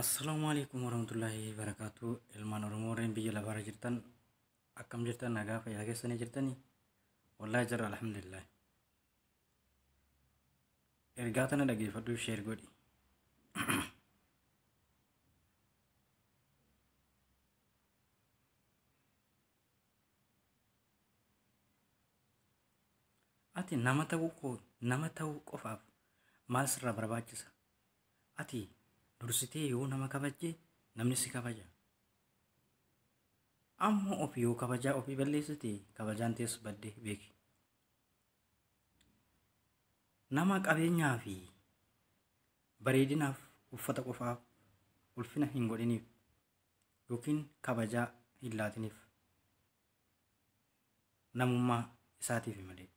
Assalamualaikum warahmatullahi wabarakatuh. Ilmaan Oromoo warreen biyya lafaarra jirtan akkam jirtan nagaa fayyaa keessanii jirtanii? Wallaahi jirra alhamdulillah. Ergaa tana dhageeffadhu sheer godhi. Ati nama ta'uu qofaaf maal sirraa barbaachisa? Ati dursitee yoo nama kabajje namni si kabaja. Ammoo ofii yoo kabajaa ofii balleessite kabajaan teessu baddee beeki. Nama qabeenyaa fi bareedinaaf uffata qofaaf ulfina hin godhiniif yookiin kabajaa hin laatiniif namummaa isaatiif malee.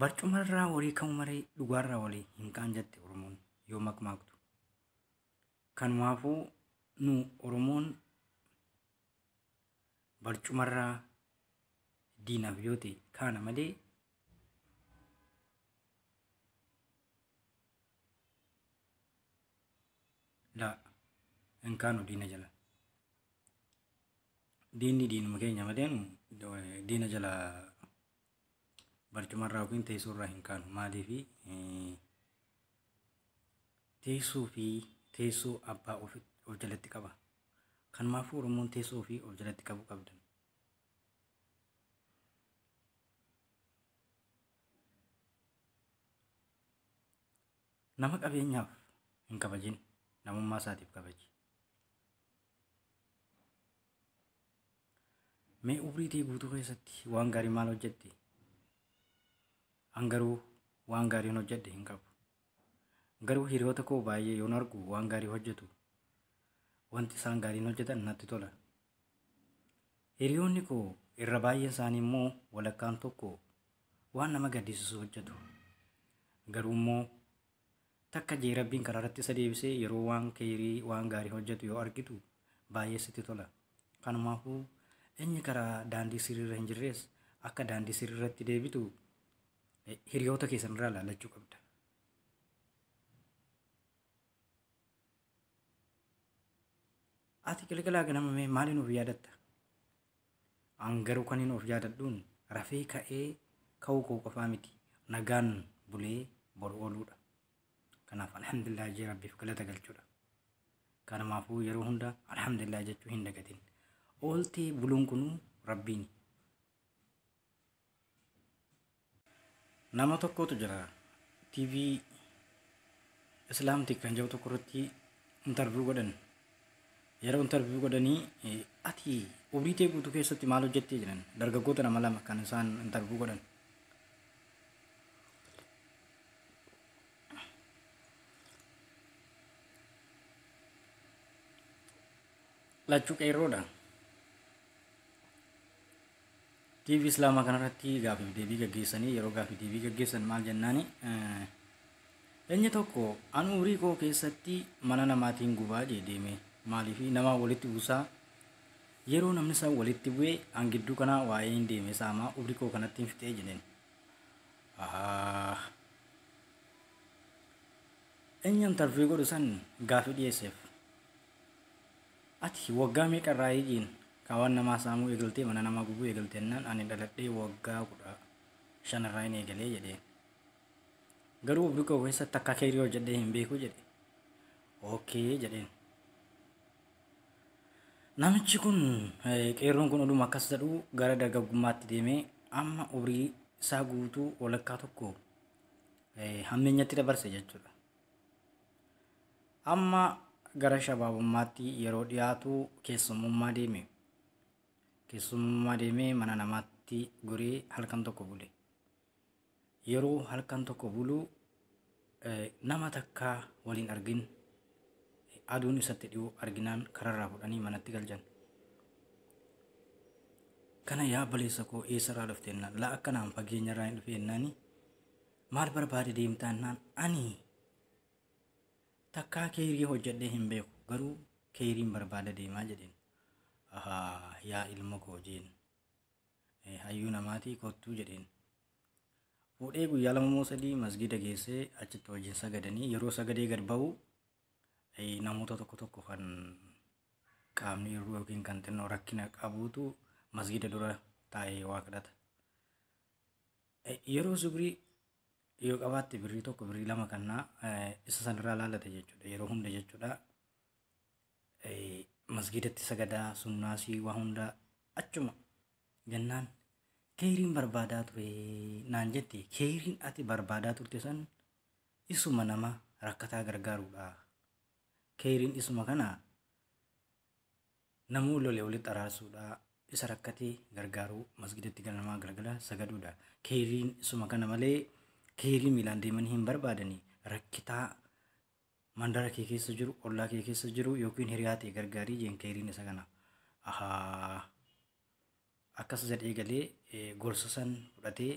Barcumarraa walii kan maree dhugaarraa walii hin kaan jette Oromoon yoo makmaaktu. Kanumaafuu nu Oromoon barcumarraa diinaaf yoo ta'e kaana malee laa hin kaanu diina jala. Diinni diinuma keenya malee nu diina jala barcumarraa yookiin teessoorraa hin kaanu. Maaliif teessoo abbaa of jalatti qaba. Kanumaafuu Oromoon teessoo ofii of jalatti qabu qabdan. Nama qabeenyaaf hin kabajin, namummaa isaatiif kabaji. Mee umrii tee guutuu keessatti waan gaarii maal hojjette? Garuu waan gaarii hojjedhe hin qabu. Garuu hiriyoota koo baay'ee yoon argu waan gaarii hojjetu wanti isaan gaariin hojjetan natti tola. Hiriyoonni koo irra baay'een isaanii immoo walakkaan tokko waan nama gaddisiisu hojjetu. Garuu immoo takka jee Rabbiin karaa irratti isa deebisee yeroo waan gaarii hojjetu yoo argitu baay'ee sitti tola. Kanumaafuu inni karaa daandii sirriirra hin jirres akka daandii sirriirratti deebitu hiriyoota keessan irraa ilaalachuu qabda. Ati galgalaa ganama mee maaliin of yaadatta? An garuu kan hin of yaadadhuun rafee ka'ee ka'uu koo qofaa miti nagaan bulee bor ooluudha. Kanaaf alhamdulillah jee Rabbiif galata galchuudha. Kanumaafuu yeroo hunda alhamdulillah jechuu hin dagatin. Ooltee buluun kunuu Rabbiini. Nama tokkotu jira TV Islaamtik kan jedhu tokko irratti interview godhan. Yeroo interview godhanii ati umrii tee guutuu keessatti maal hojjettee jedhan. Dargaggoota nama lama kan isaan interview godhan. Lachuu qeerroodha. TV Islaamaa kanarratti gaaffii deebii gaggeessanii yeroo gaaffii deebii gaggeessan maal jennaani inni tokko an umrii koo keessatti mana namaatiin gubaa deeme maaliif nama walitti buusaa yeroo namni isaa walitti bu'ee an gidduu kana waa'ee hin deeme saamaa umrii koo kanatti hin fixee jedheen. Inni interview godhu san gaaffii dhiyeesseef ati waggaa meeqa irraa eegiin kawan nama saamuu eegaltee mana nama gubuu eegalteennaan ani dhaladhee waggaa 15 irraa hin eegalee jedhee. Garuu umrii koo keessatti akka keerii hojjedhee hin beeku jedhe. Ookee jedheen. Namichi kun qeerroon kun oduma akkas jedhu gara dargaggummaatti deemee amma umrii isaa guutuu walakkaa tokko hammeenyatti dabarse jechuudha. Amma gara shabaabummaatti yeroo dhiyaatu keessummummaa deeme mana namaatti goree halkan tokko bule. Yeroo halkan tokko bulu nama takka waliin argin aduun isatti dhiyuu arginaan kararraa fudhanii manatti galchan. Kana yaa baleessa koo eessarraa dhufteennaan laa akkanaan fageenyarraa hin dhufeennaani maal barbaade deemtaannaan ani takkaa keerii hojjedhee hin beeku garuu keeriin barbaada deemaa jedheen. Yaa ilma koo jeen hayyuu namaatii kottuu jedheen. fuudhee guyyaa lama moo sadii masgida geessee achitti wajjin sagadanii yeroo sagadee gad ba'u namoota tokko tokko kan qaamni irru yookiin kan xinnoo rakkina qabuutu masgida dura taa'ee waa kadhata. Yeroo zubrii yoo qabaatte birrii tokko birrii lama kannaa isa sanirraa laalata jechuudha. Yeroo hunda jechuudha. Masgidatti sagadaa sunnaasii waa hunda achuma jennaan keeriin barbaadaa ture naan jette. Keeriin ati barbaadaa turte san isuma nama rakkataa gargaaruudha. Keeriin isuma kana namuu lolee walitti araarsuudha. Isa rakkatee gargaaruu masgidatti ganamaa galgala sagaduudha. Keeriin isuma kana malee keerii miilaan deemanii hin barbaadanii rakkitaa mandara kee keessa jiru ollaa kee keessa jiru yookiin hiriyaa ta'e gargaarii jeen keeriin isa kana. Akkas jedhee galee gorsa san fudhatee